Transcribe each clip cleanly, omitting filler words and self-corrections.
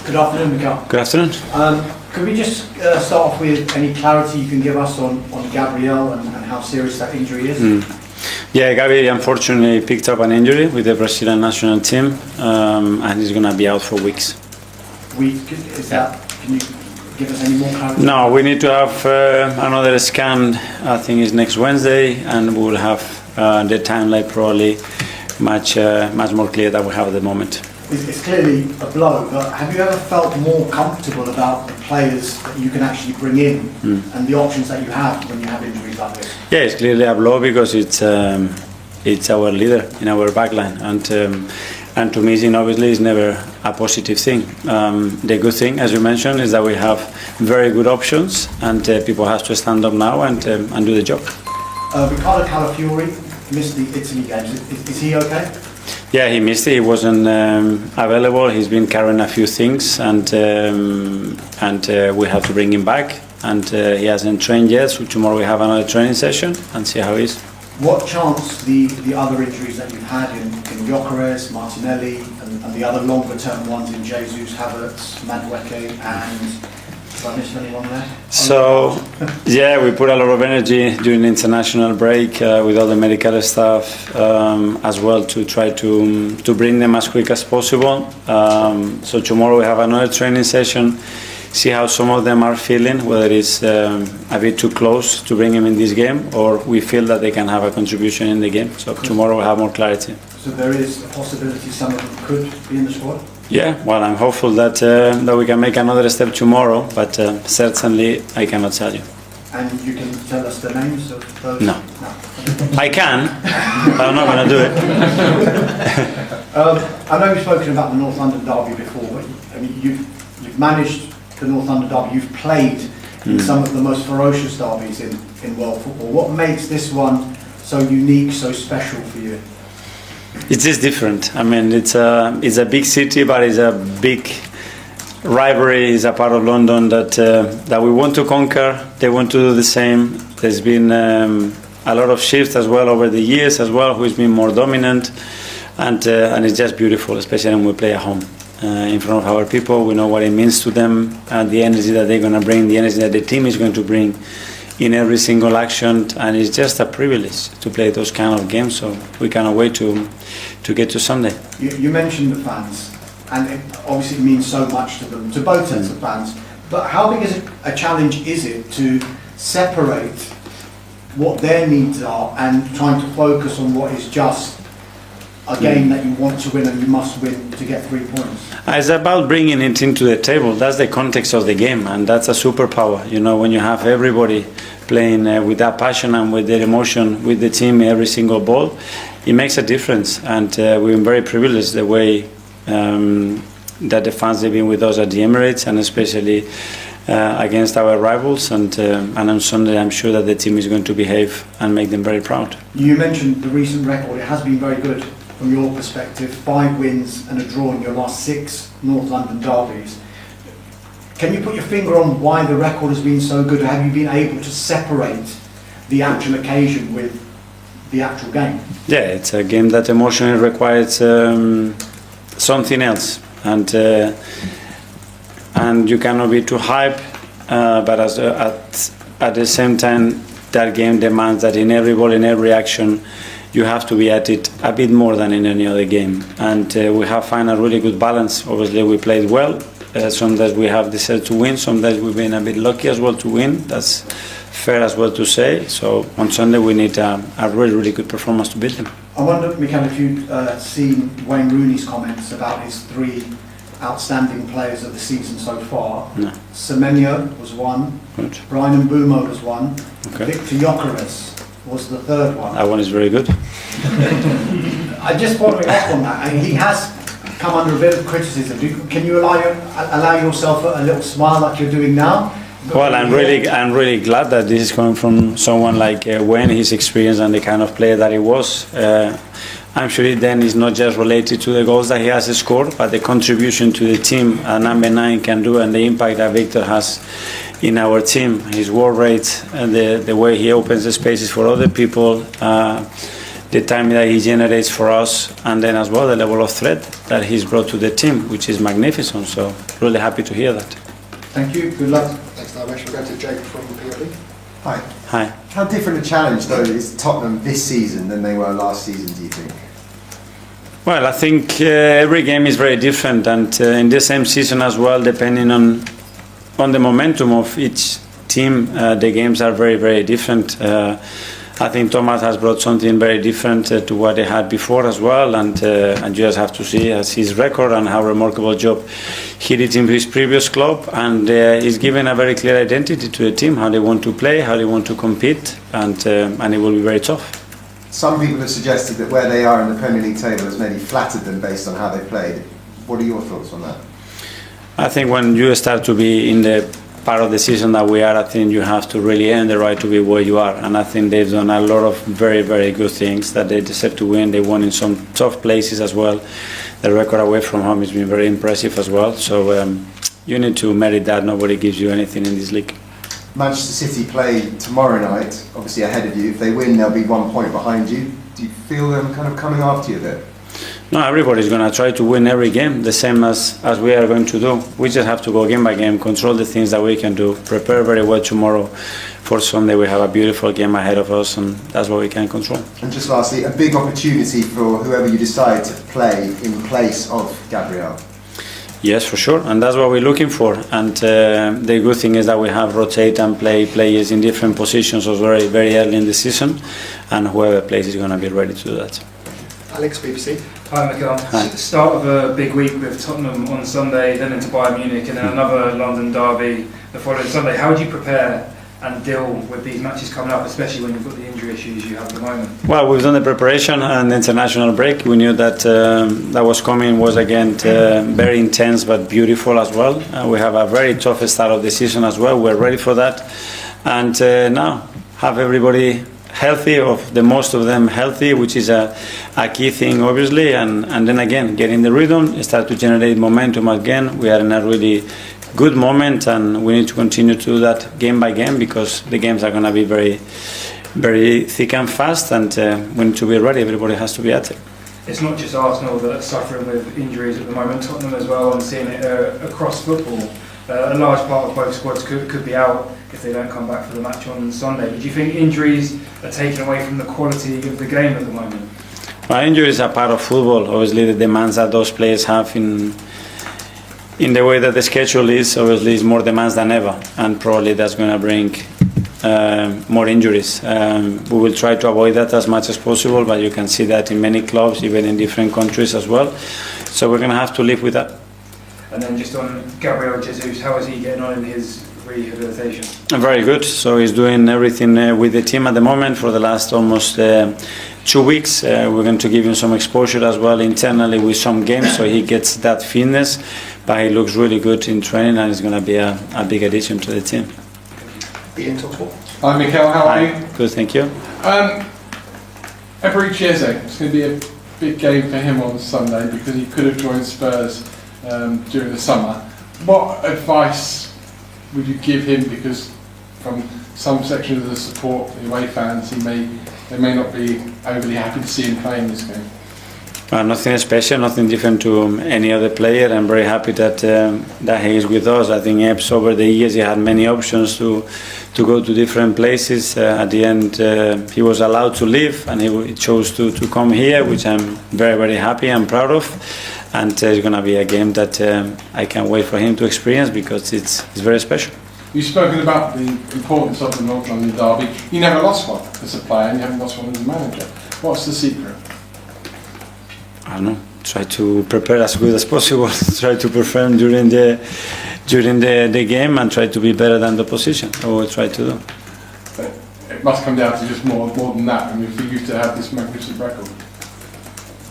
Good afternoon, Miguel. Good afternoon. Could we just start off with any clarity you can give us on Gabriel and how serious that injury is? Yeah, Gabriel unfortunately picked up an injury with the Brazilian national team, and he's going to be out for weeks. Can you give us any more clarity? No, we need to have another scan. I think it's next Wednesday, and we will have the timeline probably much more clear than we have at the moment. It's clearly a blow, but have you ever felt more comfortable about the players that you can actually bring in and the options that you have when you have injuries like this? Yeah, it's clearly a blow because it's our leader in our backline, and to me, obviously, it's never a positive thing. The good thing, as you mentioned, is that we have very good options, and people have to stand up now and do the job. Riccardo Calafiori missed the Italy games. Is he okay? Yeah, he missed it. He wasn't available. He's been carrying a few things, and we have to bring him back. And he hasn't trained yet, so tomorrow we have another training session and see how he is. What chance the other injuries that you've had in Gyokeres, Martinelli, and the other longer-term ones in Jesus, Havertz, Madueke, and have I missed anyone there? So, yeah, we put a lot of energy during the international break with all the medical staff as well to try to bring them as quick as possible. So tomorrow we have another training session, see how some of them are feeling, whether it's a bit too close to bring them in this game or we feel that they can have a contribution in the game. So tomorrow we'll have more clarity. So there is a possibility some of them could be in the squad? Yeah, well, I'm hopeful that we can make another step tomorrow, but certainly I cannot tell you. And you can tell us the names of those? No. I can, but I'm not going to do it. I know we've spoken about the North London derby before, but I mean, you've managed the North London derby, you've played in some of the most ferocious derbies in world football. What makes this one so unique, so special for you? It is different. I mean, it's a big city, but it's a big rivalry. It's a part of London that we want to conquer. They want to do the same. There's been a lot of shifts as well over the years as well. Who's been more dominant, and it's just beautiful, especially when we play at home in front of our people. We know what it means to them, and the energy that they're going to bring, the energy that the team is going to bring in every single action, and it's just a privilege to play those kind of games. So we cannot wait to get to Sunday. You mentioned the fans, and it obviously means so much to them, to both sets of fans. But how big is a challenge is it to separate what their needs are and trying to focus on what is just a game that you want to win and you must win to get 3 points? It's about bringing it into the table. That's the context of the game, and that's a superpower. You know, when you have everybody playing with that passion and with their emotion with the team every single ball, it makes a difference. And we've been very privileged the way that the fans have been with us at the Emirates, and especially against our rivals. And on Sunday, I'm sure that the team is going to behave and make them very proud. You mentioned the recent record. It has been very good from your perspective. 5 wins and a draw in your last 6 North London derbies. Can you put your finger on why the record has been so good? Have you been able to separate the actual occasion with the actual game? Yeah, it's a game that emotionally requires something else, and you cannot be too hype, but at the same time, that game demands that in every ball, in every action, you have to be at it a bit more than in any other game. And we have found a really good balance. Obviously, we played well. Sometimes we have decided to win. Sometimes we've been a bit lucky as well to win. That's fair as well to say. So on Sunday, we need a really, really good performance to beat them. I wonder, Mikel, if you've seen Wayne Rooney's comments about his 3 outstanding players of the season so far. No. Semenyo was one. Good. Brian Mbeumo was one. Okay. Victor Gyokeres was the 3rd one. That one is very good. I just following up on that, and he has come under a bit of criticism. Can you allow yourself a little smile like you're doing now? Well, I'm really glad that this is coming from someone like Wayne, his experience and the kind of player that he was. I'm sure it then is not just related to the goals that he has scored, but the contribution to the team number 9 can do, and the impact that Victor has in our team, his work rate, and the way he opens the spaces for other people, the time that he generates for us, and then as well the level of threat that he's brought to the team, which is magnificent. So really happy to hear that. Thank you. Good luck. Thanks, Namesh. We'll go to Jake from PLE. Hi. Hi. How different a challenge, though, is Tottenham this season than they were last season, do you think? Well, I think every game is very different, and in the same season as well, depending on the momentum of each team, the games are very, very different. I think Thomas has brought something very different to what they had before as well, and you just have to see his record and how remarkable job he did in his previous club, and he's given a very clear identity to the team, how they want to play, how they want to compete, and it will be very tough. Some people have suggested that where they are in the Premier League table has maybe flattered them based on how they played. What are your thoughts on that? I think when you start to be in the part of the season that we are, I think you have to really earn the right to be where you are, and I think they've done a lot of very, very good things that they deserve to win. They won in some tough places as well. The record away from home has been very impressive as well, so you need to merit that. Nobody gives you anything in this league. Manchester City play tomorrow night, obviously ahead of you. If they win, they'll be 1 point behind you. Do you feel them kind of coming after you a bit? No, everybody's going to try to win every game, the same as we are going to do. We just have to go game by game, control the things that we can do, prepare very well tomorrow. For Sunday we have a beautiful game ahead of us, and that's what we can control. And just lastly, a big opportunity for whoever you decide to play in place of Gabriel. Yes, for sure, and that's what we're looking for. And the good thing is that we have rotate and play players in different positions very, very early in the season, and whoever plays is going to be ready to do that. Alex, BBC. Hi, Mikel. Hi. Start of a big week with Tottenham on Sunday, then into Bayern Munich, and then another London derby the following Sunday. How would you prepare and deal with these matches coming up, especially when you've got the injury issues you have at the moment? Well, we've done the preparation and the international break. We knew that that was coming, was again very intense but beautiful as well. We have a very tough start of the season as well. We're ready for that, and now have everybody healthy, of the most of them healthy, which is a key thing obviously, and then again get in the rhythm, start to generate momentum again. We are in a really good moment, and we need to continue to do that game by game, because the games are going to be very, very thick and fast, and we need to be ready. Everybody has to be at it. It's not just Arsenal that are suffering with injuries at the moment, Tottenham as well. I'm seeing it across football. A large part of both squads could be out if they don't come back for the match on Sunday. But do you think injuries are taken away from the quality of the game at the moment? Well, injuries are part of football. Obviously, the demands that those players have in the way that the schedule is, obviously, is more demands than ever, and probably that's going to bring more injuries. We will try to avoid that as much as possible, but you can see that in many clubs, even in different countries as well. So we're going to have to live with that. And then just on Gabriel Jesus, how is he getting on in his rehabilitation? Very good. So he's doing everything with the team at the moment for the last almost 2 weeks. We're going to give him some exposure as well internally with some games, so he gets that fitness. But he looks really good in training, and he's going to be a big addition to the team. Ian, top four. Hi Mikel, how are you? Good, thank you. Eberechieze, it's going to be a big game for him on Sunday because he could have joined Spurs during the summer. What advice would you give him, because from some sections of the support, the away fans, they may not be overly happy to see him playing this game? Nothing special, nothing different to any other player. I'm very happy that he is with us. I think Ebbs, over the years, he had many options to go to different places. At the end, he was allowed to leave, and he chose to come here, which I'm very, very happy and proud of. And it's going to be a game that I can't wait for him to experience, because it's very special. You've spoken about the importance of the North London derby. You never lost one as a player, and you haven't lost one as a manager. What's the secret? I don't know. Try to prepare as good as possible. Try to perform during the game, and try to be better than the opposition. I will try to do. But it must come down to just more than that. I mean, for you to have this magnificent record.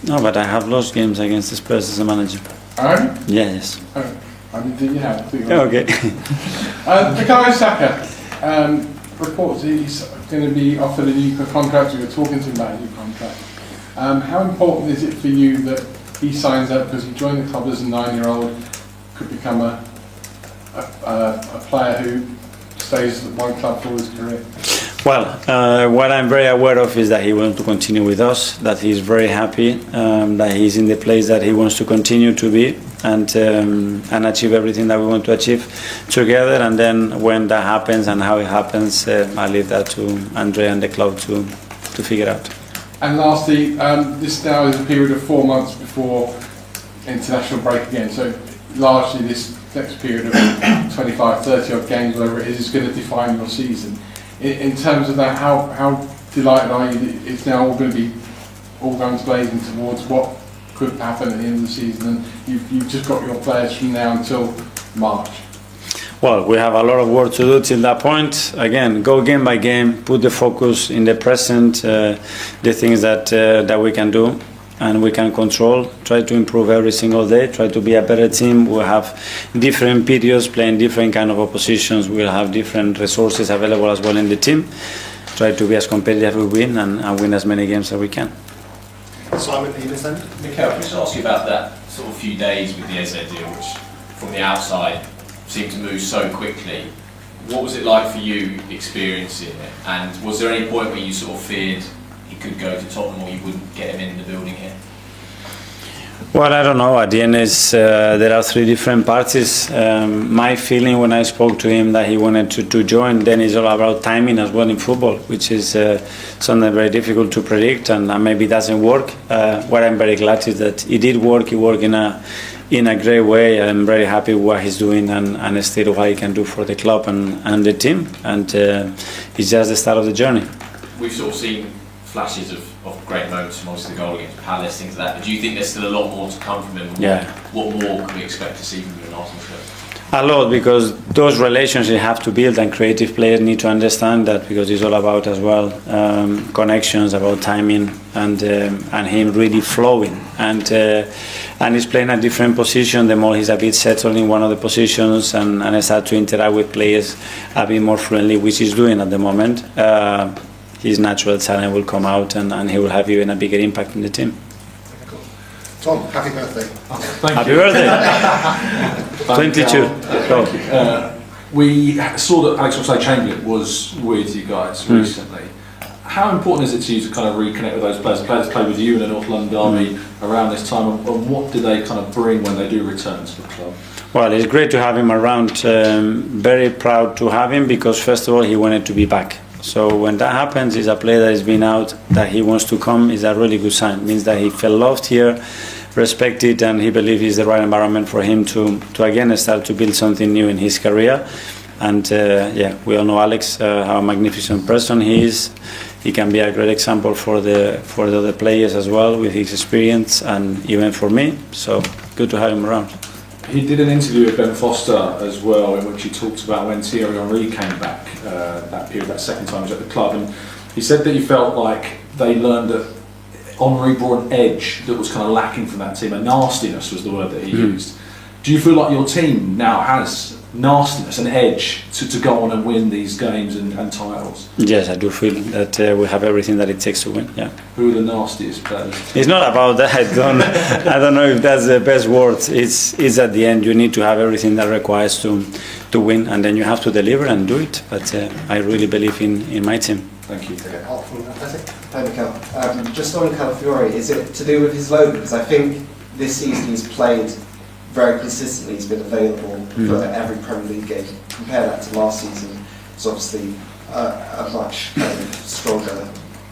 No, but I have lost games against the Spurs as a manager. Oh? Yes. Oh, I didn't think you had. Okay. Bukayo Saka, reports he's going to be offered a new contract. We were talking to him about a new contract. How important is it for you that he signs up, because he joined the club as a 9-year-old, could become a player who stays at one club for his career? Well, what I'm very aware of is that he wants to continue with us, that he's very happy, that he's in the place that he wants to continue to be and achieve everything that we want to achieve together. And then when that happens and how it happens, I leave that to Andre and the club to figure out. And lastly, this now is a period of 4 months before international break again. So largely this next period of 25, 30 odd games, whatever it is going to define your season. In terms of that, how delighted are you that it's now all going to be all guns blazing towards what could happen at the end of the season, and you've just got your players from now until March? Well, we have a lot of work to do till that point. Again, go game by game, put the focus in the present, the things that we can do and we can control, try to improve every single day, try to be a better team. We'll have different periods, playing different kind of oppositions. We'll have different resources available as well in the team. Try to be as competitive as we win and win as many games as we can. Simon, are you listening? Mikel, can I just ask you about that sort of few days with the Eze deal, which from the outside seemed to move so quickly? What was it like for you experiencing it? And was there any point where you sort of feared he could go to Tottenham or you wouldn't get him in the building here? Well, I don't know. At the end, there are three different parties. My feeling when I spoke to him that he wanted to join, then it's all about timing as well in football, which is something very difficult to predict and maybe doesn't work. What I'm very glad is that it did work. It worked in a great way. I'm very happy with what he's doing and still what he can do for the club and the team. And it's just the start of the journey. We've sort of seen flashes of great moments from obviously the goal against Palace, things like that. But do you think there's still a lot more to come from him? Yeah. What more can we expect to see from you in Arsenal? A lot, because those relationships you have to build, and creative players need to understand that, because it's all about as well connections, about timing, and him really flowing. And he's playing a different position. The more he's a bit settled in one of the positions and start to interact with players a bit more fluently, which he's doing at the moment, his natural talent will come out and he will have even a bigger impact in the team. Cool. Tom, happy birthday. Happy birthday! 22. We saw that Alex Oxlade-Chamberlain was with you guys recently. How important is it to you to kind of reconnect with those players? The players played with you in the North London Derby around this time, and what do they kind of bring when they do return to the club? Well, it's great to have him around. Very proud to have him, because first of all he wanted to be back. So when that happens, he's a player that has been out, that he wants to come, is a really good sign. It means that he felt loved here, respected, and he believes it's the right environment for him to again start to build something new in his career. And we all know Alex, how a magnificent person he is. He can be a great example for the other players as well, with his experience, and even for me. So good to have him around. He did an interview with Ben Foster as well, in which he talked about when Thierry Henry came back that period, that second time he was at the club, and he said that he felt like they learned that Henry brought an edge that was kind of lacking from that team. A nastiness was the word that he used. Do you feel like your team now has nastiness, an edge to go on and win these games and titles? Yes, I do feel that we have everything that it takes to win. Yeah. Who are the nastiest players? It's not about that. I don't know if that's the best word. It's at the end you need to have everything that requires to win, and then you have to deliver and do it. But I really believe in my team. Thank you. Hi, Mikel. Just on Calafiori, is it to do with his loan? Because I think this season he's played very consistently. He's been available for every Premier League game. Compare that to last season, it's obviously a much stronger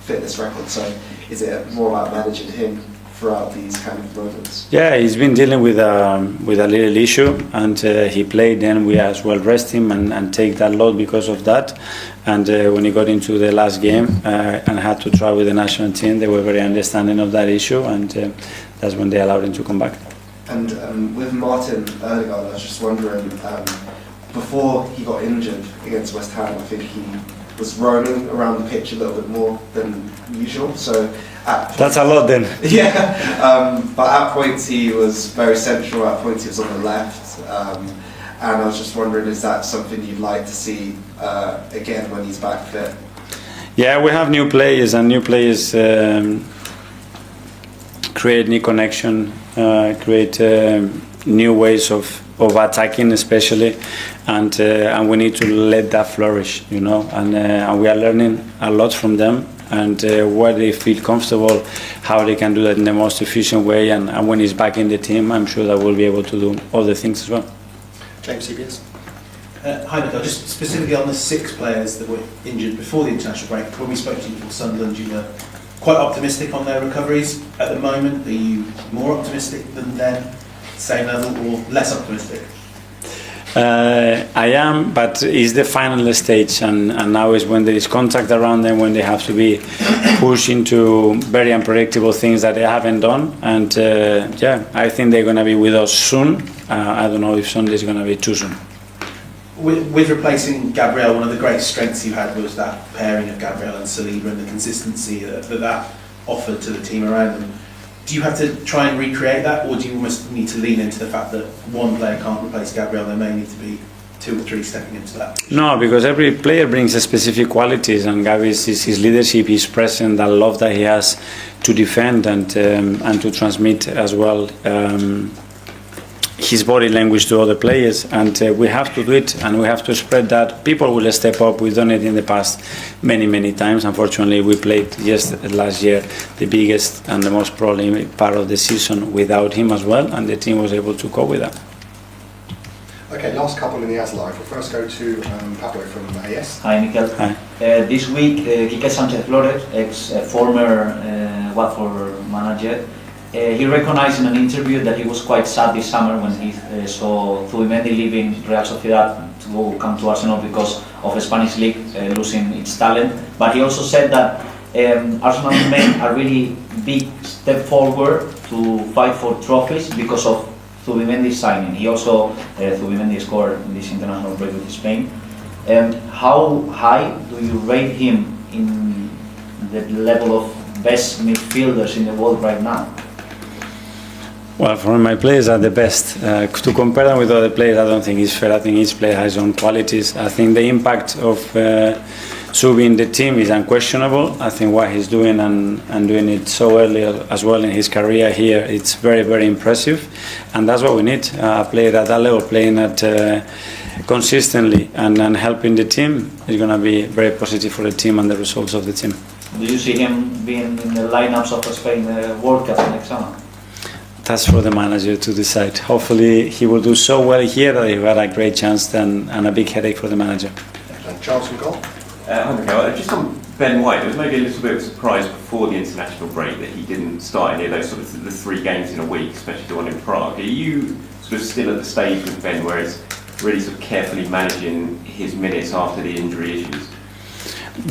fitness record. So is it more about managing him throughout these kind of moments? Yeah, he's been dealing with a little issue, and he played. Then we as well rest him and take that load because of that. And when he got into the last game and had to try with the national team, they were very understanding of that issue, and that's when they allowed him to come back. And with Martin Odegaard, I was just wondering, before he got injured against West Ham, I think he was roaming around the pitch a little bit more than usual. So that's a lot then. Yeah, but at points he was very central, at points he was on the left. And I was just wondering, is that something you'd like to see again when he's back fit? Yeah, we have new players, and new players create new connection, create new ways of of attacking especially, and we need to let that flourish, you know, and we are learning a lot from them, and where they feel comfortable, how they can do that in the most efficient way, and when he's back in the team, I'm sure that we'll be able to do all the things as well. James, CBS. Hi, Miguel. Just specifically on the 6 players that were injured before the international break, when we spoke to you before Sunderland, you were quite optimistic on their recoveries. At the moment, are you more optimistic than them, same level, or less optimistic? I am, but it's the final stage, and now is when there is contact around them, when they have to be pushed into very unpredictable things that they haven't done. And yeah, I think they're going to be with us soon. I don't know if Sunday is going to be too soon. With replacing Gabriel, one of the great strengths you had was that pairing of Gabriel and Saliba and the consistency that offered to the team around them. Do you have to try and recreate that, or do you almost need to lean into the fact that one player can't replace Gabriel? There may need to be 2 or 3 stepping into that. No, because every player brings a specific qualities, and Gabri's is his leadership, his presence, the love that he has to defend and to transmit as well his body language to other players, and we have to do it, and we have to spread that. People will step up. We've done it in the past many times. Unfortunately, we played last year the biggest and the most probably part of the season without him as well, and the team was able to cope with that. Okay, last couple in the AS Live. We'll first go to Pablo from AS. Hi, Mikel. Hi. This week, Quique Sánchez-Flores, ex-former Watford manager, he recognized in an interview that he was quite sad this summer when he saw Zubimendi leaving Real Sociedad to come to Arsenal because of the Spanish league losing its talent. But he also said that Arsenal men are really big step forward to fight for trophies because of Zubimendi's signing. He also, Zubimendi scored in this international break with Spain. How high do you rate him in the level of best midfielders in the world right now? Well, for my players are the best. To compare them with other players, I don't think it's fair. I think each player has his own qualities. I think the impact of Zubi in the team is unquestionable. I think what he's doing and doing it so early as well in his career here, it's very impressive. And that's what we need. A player at that level, playing at consistently and helping the team is going to be very positive for the team and the results of the team. Do you see him being in the lineups of the Spain World Cup next summer? That's for the manager to decide. Hopefully he will do so well here that he had a great chance and a big headache for the manager. And Charles from Goal. Hi, Mikel. Just on Ben White, there was maybe a little bit of a surprise before the international break that he didn't start any of those sort of the 3 games in a week, especially the one in Prague. Are you sort of still at the stage with Ben where it's really sort of carefully managing his minutes after the injury issues?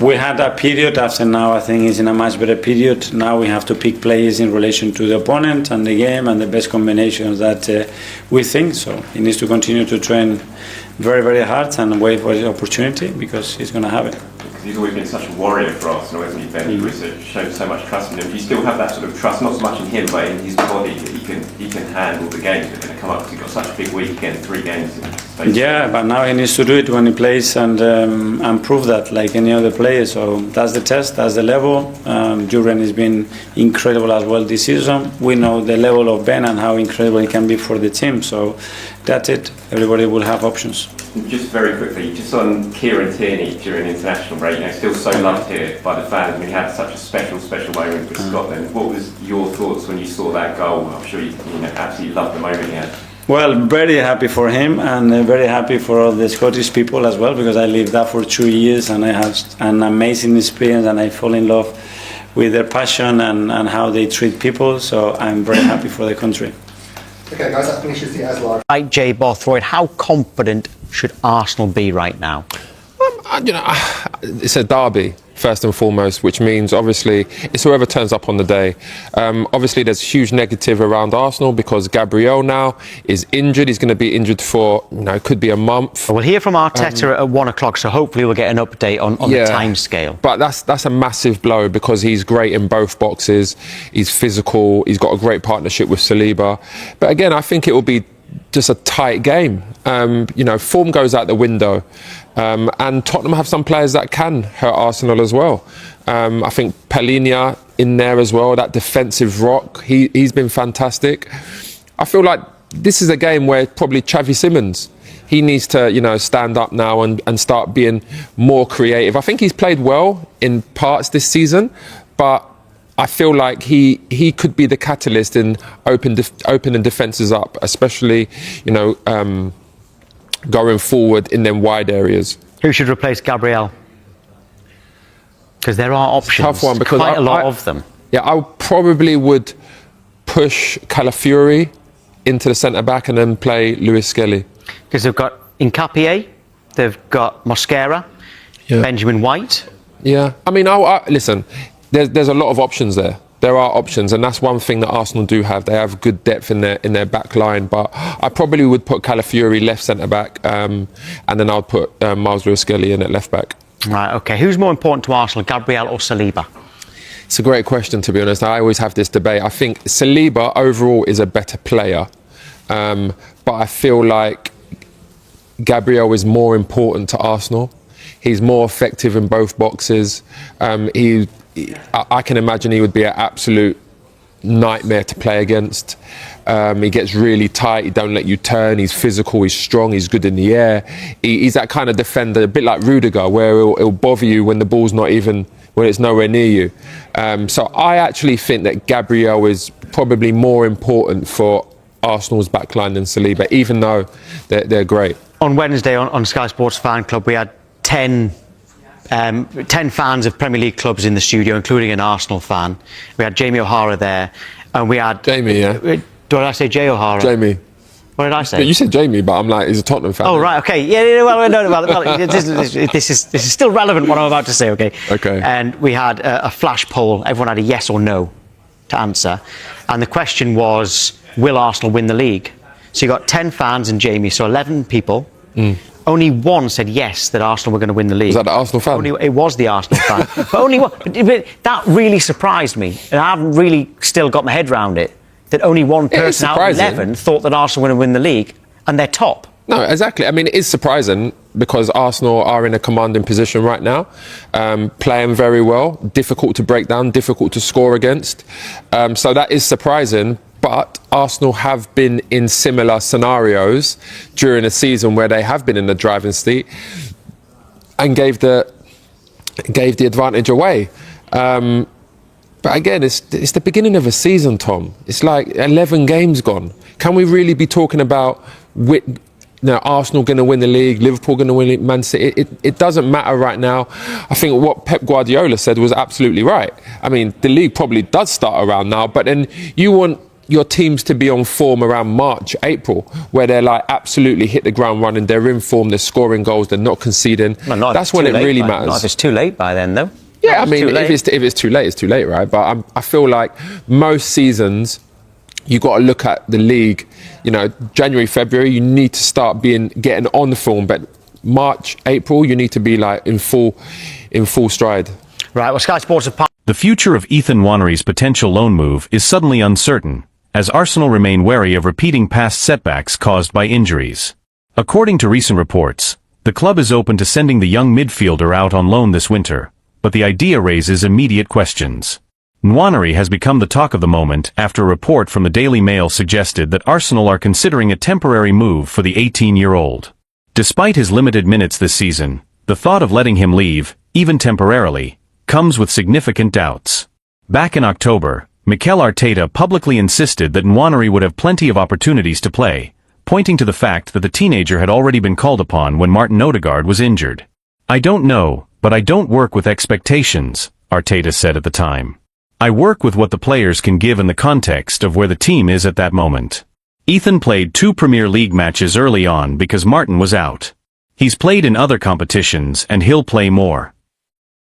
We had a period after now. I think it's in a much better period. Now we have to pick players in relation to the opponent and the game and the best combinations that we think. So he needs to continue to train very hard and wait for his opportunity because he's going to have it. He's always been such a warrior for Arsenal, hasn't he, Ben? He's shown so much trust in him. Do you still have that sort of trust, not so much in him, but in his body, that he can handle the games that are going to come up? Because he's got such a big week again, 3 games in space. Yeah, but now he needs to do it when he plays and prove that like any other player. So that's the test, that's the level. Duran has been incredible as well this season. We know the level of Ben and how incredible he can be for the team. So that's it. Everybody will have options. Just very quickly, just on Kieran Tierney during the international break, still so loved here by the fans. I mean, he had such a special moment with Scotland. What was your thoughts when you saw that goal? I'm sure you absolutely loved the moment he had. Well, very happy for him and very happy for all the Scottish people as well, because I lived there for 2 years and I have an amazing experience and I fall in love with their passion and how they treat people. So I'm very happy for the country. Okay, guys, that finishes the AS Live. Right, Jay Bothroyd, how confident should Arsenal be right now? It's a derby, first and foremost, which means obviously it's whoever turns up on the day. Obviously there's huge negative around Arsenal because Gabriel now is injured. He's going to be injured for, it could be a month. We'll hear from Arteta at 1 o'clock, so hopefully we'll get an update on the time scale. But that's a massive blow because he's great in both boxes. He's physical. He's got a great partnership with Saliba. But again, I think it will be just a tight game. Form goes out the window. And Tottenham have some players that can hurt Arsenal as well. I think Palhinha in there as well, that defensive rock, he's been fantastic. I feel like this is a game where probably Xavi Simons, he needs to, stand up now and start being more creative. I think he's played well in parts this season, but I feel like he could be the catalyst in opening defences up, especially, going forward in them wide areas. Who should replace Gabriel? Because there are options. Tough one, because quite a lot of them. Yeah, I probably would push Calafiori into the centre back and then play Luis Skelly. Because they've got Hincapié, they've got Mosquera, Benjamin White. Yeah, I mean, listen, there's a lot of options there. There are options, and that's one thing that Arsenal do have. They have good depth in their back line, but I probably would put Calafiori left centre back, and then I'd put Miles Lewis Skelly in at left back. Right, okay. Who's more important to Arsenal, Gabriel or Saliba? It's a great question, to be honest. I always have this debate. I think Saliba overall is a better player, but I feel like Gabriel is more important to Arsenal. He's more effective in both boxes. I can imagine he would be an absolute nightmare to play against. He gets really tight, he don't let you turn, he's physical, he's strong, he's good in the air. He's that kind of defender, a bit like Rudiger, where it'll bother you when the ball's not even, when it's nowhere near you. So I actually think that Gabriel is probably more important for Arsenal's backline than Saliba, even though they're great. On Wednesday on Sky Sports Fan Club, we had 10 fans of Premier League clubs in the studio, including an Arsenal fan. We had Jamie O'Hara there, and we had... Jamie, yeah. Did I say Jay O'Hara? Jamie. What did I say? Yeah, you said Jamie, but I'm like, he's a Tottenham fan. Oh, right, okay. Yeah, well, this is still relevant, what I'm about to say, okay? Okay. And we had a flash poll. Everyone had a yes or no to answer. And the question was, will Arsenal win the league? So you got 10 fans and Jamie, so 11 people. Only one said yes, that Arsenal were going to win the league. Was that the Arsenal fan? It was the Arsenal fan. But only one. But that really surprised me. And I haven't really still got my head around it. That only one person out of 11 thought that Arsenal were going to win the league, and they're top. No, exactly. I mean, it is surprising because Arsenal are in a commanding position right now, playing very well, difficult to break down, difficult to score against. So that is surprising. But Arsenal have been in similar scenarios during a season where they have been in the driving seat and gave the advantage away. But again, it's the beginning of a season, Tom. It's like 11 games gone. Can we really be talking about Arsenal going to win the league, Liverpool going to win it, Man City? It doesn't matter right now. I think what Pep Guardiola said was absolutely right. I mean, the league probably does start around now, but then you want your teams to be on form around March, April, where they're like absolutely hit the ground running, they're in form, they're scoring goals, they're not conceding. That's when it really matters. Not if it's too late by then, though. Yeah, I mean, if it's too late, it's too late, right? But I feel like most seasons, you got to look at the league. January, February, you need to start getting on the form. But March, April, you need to be like in full stride. Right. Well, Sky Sports are. The future of Ethan Nwanery's potential loan move is suddenly uncertain, as Arsenal remain wary of repeating past setbacks caused by injuries. According to recent reports, the club is open to sending the young midfielder out on loan this winter, but the idea raises immediate questions. Nwanery has become the talk of the moment after a report from the Daily Mail suggested that Arsenal are considering a temporary move for the 18-year-old. Despite his limited minutes this season, the thought of letting him leave, even temporarily, comes with significant doubts. Back in October, Mikel Arteta publicly insisted that Nwanery would have plenty of opportunities to play, pointing to the fact that the teenager had already been called upon when Martin Odegaard was injured. "I don't know, but I don't work with expectations," Arteta said at the time. "I work with what the players can give in the context of where the team is at that moment." Ethan played 2 Premier League matches early on because Martin was out. He's played in other competitions and he'll play more.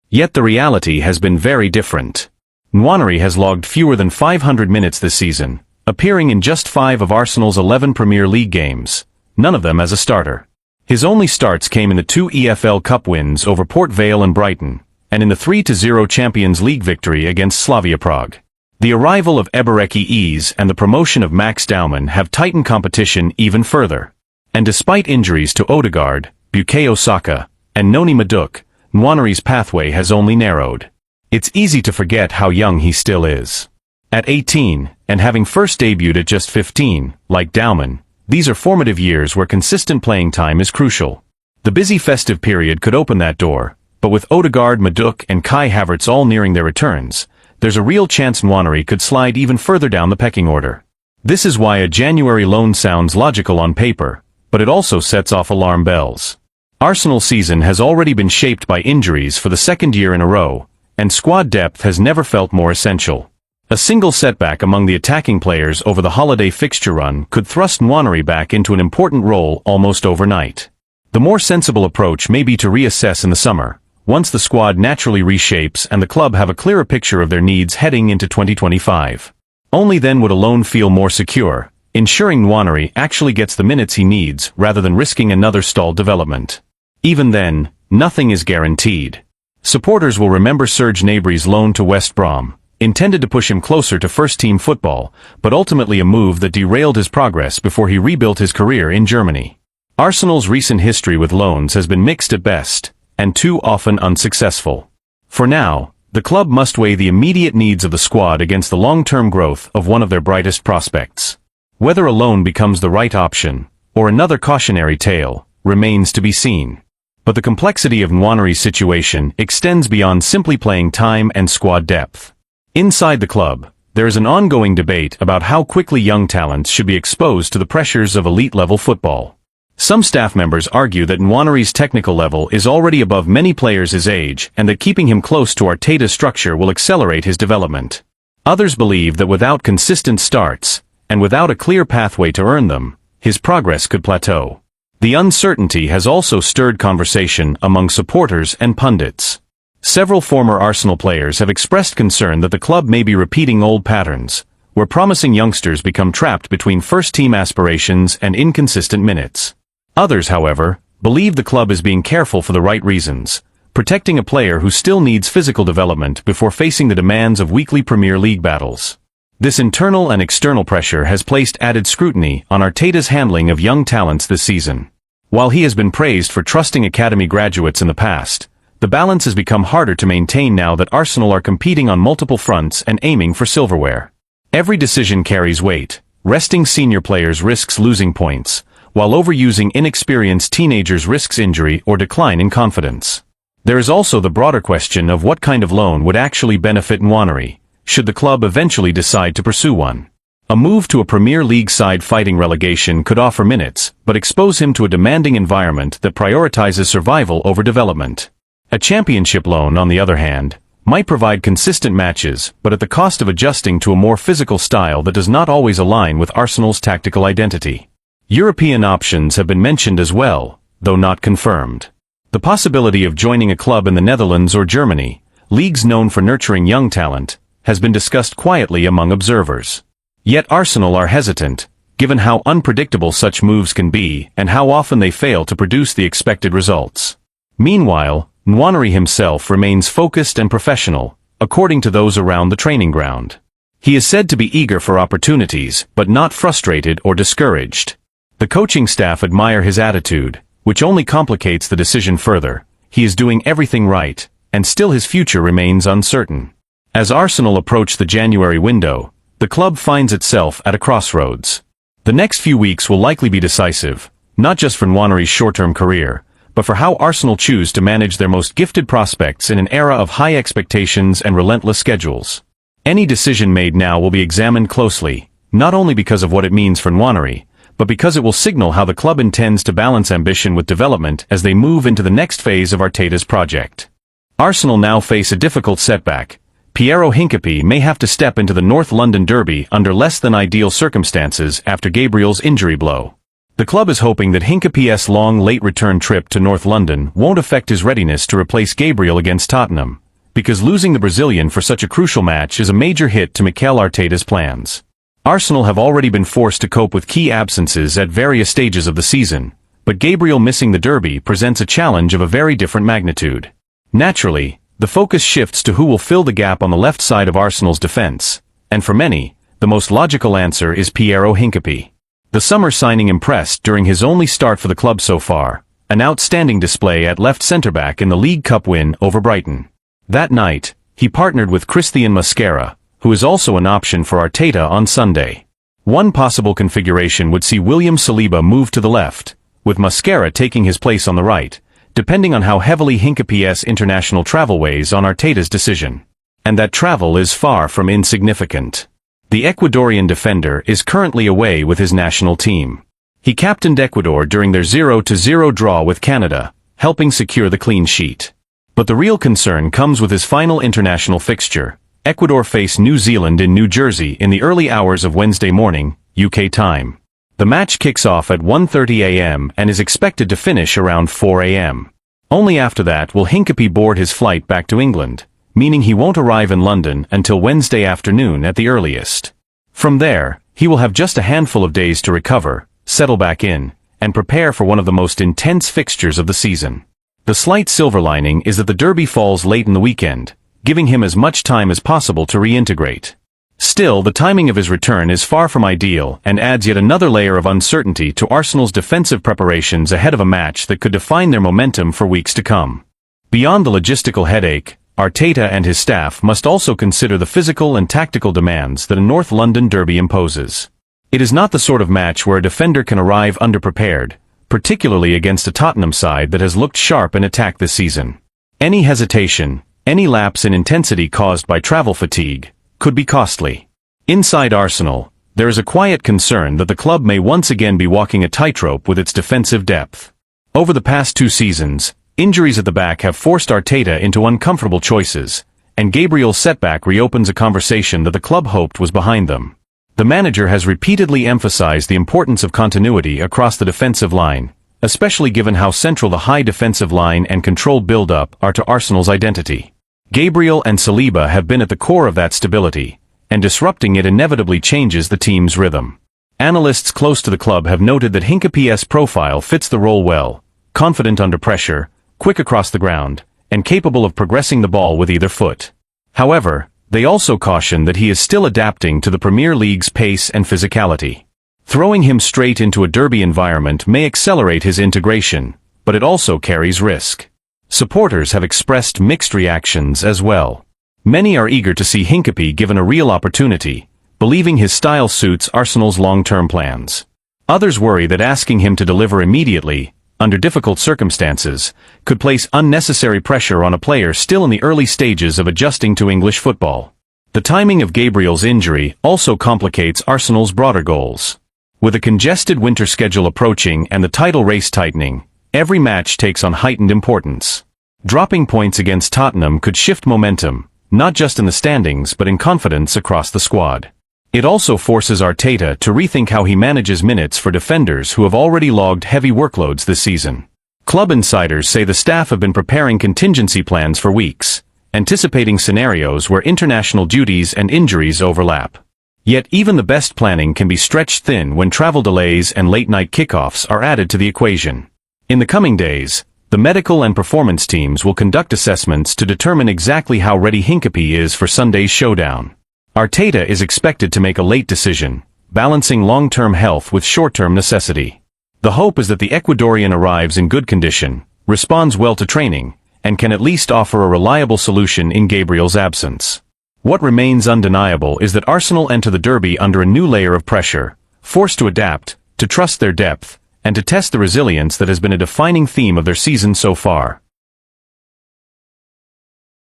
Yet the reality has been very different. Nwanery has logged fewer than 500 minutes this season, appearing in just 5 of Arsenal's 11 Premier League games, none of them as a starter. His only starts came in the 2 EFL Cup wins over Port Vale and Brighton, and in the 3-0 Champions League victory against Slavia Prague. The arrival of Ebereki Eze and the promotion of Max Daumann have tightened competition even further. And despite injuries to Odegaard, Bukayo Saka, and Noni Madueke, Nwanery's pathway has only narrowed. It's easy to forget how young he still is. At 18, and having first debuted at just 15, like Daumann, These are formative years where consistent playing time is crucial. The busy festive period could open that door, but with Odegaard, Madueke and Kai Havertz all nearing their returns, there's a real chance Nwaneri could slide even further down the pecking order. This is why a January loan sounds logical on paper, but it also sets off alarm bells. Arsenal's season has already been shaped by injuries for the second year in a row, and squad depth has never felt more essential. A single setback among the attacking players over the holiday fixture run could thrust Nwaneri back into an important role almost overnight. The more sensible approach may be to reassess in the summer, once the squad naturally reshapes and the club have a clearer picture of their needs heading into 2025. Only then would a loan feel more secure, ensuring Nwaneri actually gets the minutes he needs rather than risking another stalled development. Even then, nothing is guaranteed. Supporters will remember Serge Gnabry's loan to West Brom, intended to push him closer to first-team football, but ultimately a move that derailed his progress before he rebuilt his career in Germany. Arsenal's recent history with loans has been mixed at best, and too often unsuccessful. For now, the club must weigh the immediate needs of the squad against the long-term growth of one of their brightest prospects. Whether a loan becomes the right option, or another cautionary tale, remains to be seen. But the complexity of Nwaneri's situation extends beyond simply playing time and squad depth. Inside the club, there is an ongoing debate about how quickly young talents should be exposed to the pressures of elite-level football. Some staff members argue that Nwaneri's technical level is already above many players his age and that keeping him close to Arteta's structure will accelerate his development. Others believe that without consistent starts, and without a clear pathway to earn them, his progress could plateau. The uncertainty has also stirred conversation among supporters and pundits. Several former Arsenal players have expressed concern that the club may be repeating old patterns, where promising youngsters become trapped between first-team aspirations and inconsistent minutes. Others, however, believe the club is being careful for the right reasons, protecting a player who still needs physical development before facing the demands of weekly Premier League battles. This internal and external pressure has placed added scrutiny on Arteta's handling of young talents this season. While he has been praised for trusting academy graduates in the past, the balance has become harder to maintain now that Arsenal are competing on multiple fronts and aiming for silverware. Every decision carries weight. Resting senior players risks losing points, while overusing inexperienced teenagers risks injury or decline in confidence. There is also the broader question of what kind of loan would actually benefit Nwaneri, should the club eventually decide to pursue one. A move to a Premier League side fighting relegation could offer minutes, but expose him to a demanding environment that prioritizes survival over development. A championship loan, on the other hand, might provide consistent matches, but at the cost of adjusting to a more physical style that does not always align with Arsenal's tactical identity. European options have been mentioned as well, though not confirmed. The possibility of joining a club in the Netherlands or Germany, leagues known for nurturing young talent, has been discussed quietly among observers. Yet Arsenal are hesitant, given how unpredictable such moves can be and how often they fail to produce the expected results. Meanwhile, Nwaneri himself remains focused and professional, according to those around the training ground. He is said to be eager for opportunities, but not frustrated or discouraged. The coaching staff admire his attitude, which only complicates the decision further. He is doing everything right, and still his future remains uncertain. As Arsenal approach the January window, the club finds itself at a crossroads. The next few weeks will likely be decisive, not just for Nwaneri's short-term career, but for how Arsenal choose to manage their most gifted prospects in an era of high expectations and relentless schedules. Any decision made now will be examined closely, not only because of what it means for Nwaneri, but because it will signal how the club intends to balance ambition with development as they move into the next phase of Arteta's project. Arsenal now face a difficult setback. Piero Hincapié may have to step into the North London derby under less than ideal circumstances after Gabriel's injury blow. The club is hoping that Hincapié's long late return trip to North London won't affect his readiness to replace Gabriel against Tottenham, because losing the Brazilian for such a crucial match is a major hit to Mikel Arteta's plans. Arsenal have already been forced to cope with key absences at various stages of the season, but Gabriel missing the derby presents a challenge of a very different magnitude. Naturally, the focus shifts to who will fill the gap on the left side of Arsenal's defense, and for many, the most logical answer is Piero Hincapié. The summer signing impressed during his only start for the club so far, an outstanding display at left centre-back in the League Cup win over Brighton. That night, he partnered with Christian Mosquera, who is also an option for Arteta on Sunday. One possible configuration would see William Saliba move to the left, with Mascara taking his place on the right, depending on how heavily Hincapie's international travel weighs on Arteta's decision. And that travel is far from insignificant. The Ecuadorian defender is currently away with his national team. He captained Ecuador during their 0-0 draw with Canada, helping secure the clean sheet. But the real concern comes with his final international fixture. Ecuador face New Zealand in New Jersey in the early hours of Wednesday morning, UK time. The match kicks off at 1:30 a.m. and is expected to finish around 4 a.m. Only after that will Hincapie board his flight back to England, meaning he won't arrive in London until Wednesday afternoon at the earliest. From there, he will have just a handful of days to recover, settle back in, and prepare for one of the most intense fixtures of the season. The slight silver lining is that the derby falls late in the weekend, giving him as much time as possible to reintegrate. Still, the timing of his return is far from ideal and adds yet another layer of uncertainty to Arsenal's defensive preparations ahead of a match that could define their momentum for weeks to come. Beyond the logistical headache, Arteta and his staff must also consider the physical and tactical demands that a North London derby imposes. It is not the sort of match where a defender can arrive underprepared, particularly against a Tottenham side that has looked sharp in attack this season. Any hesitation, any lapse in intensity caused by travel fatigue, could be costly. Inside Arsenal, there is a quiet concern that the club may once again be walking a tightrope with its defensive depth. Over the past 2 seasons, injuries at the back have forced Arteta into uncomfortable choices, and Gabriel's setback reopens a conversation that the club hoped was behind them. The manager has repeatedly emphasized the importance of continuity across the defensive line, especially given how central the high defensive line and controlled build-up are to Arsenal's identity. Gabriel and Saliba have been at the core of that stability, and disrupting it inevitably changes the team's rhythm. Analysts close to the club have noted that Hincapie's profile fits the role well, confident under pressure, quick across the ground, and capable of progressing the ball with either foot. However, they also caution that he is still adapting to the Premier League's pace and physicality. Throwing him straight into a derby environment may accelerate his integration, but it also carries risk. Supporters have expressed mixed reactions as well. Many are eager to see Hincapie given a real opportunity, believing his style suits Arsenal's long-term plans. Others worry that asking him to deliver immediately, under difficult circumstances, could place unnecessary pressure on a player still in the early stages of adjusting to English football. The timing of Gabriel's injury also complicates Arsenal's broader goals. With a congested winter schedule approaching and the title race tightening, every match takes on heightened importance. Dropping points against Tottenham could shift momentum, not just in the standings but in confidence across the squad. It also forces Arteta to rethink how he manages minutes for defenders who have already logged heavy workloads this season. Club insiders say the staff have been preparing contingency plans for weeks, anticipating scenarios where international duties and injuries overlap. Yet even the best planning can be stretched thin when travel delays and late-night kickoffs are added to the equation. In the coming days, the medical and performance teams will conduct assessments to determine exactly how ready Hincapie is for Sunday's showdown. Arteta is expected to make a late decision, balancing long-term health with short-term necessity. The hope is that the Ecuadorian arrives in good condition, responds well to training, and can at least offer a reliable solution in Gabriel's absence. What remains undeniable is that Arsenal enter the derby under a new layer of pressure, forced to adapt, to trust their depth, and to test the resilience that has been a defining theme of their season so far.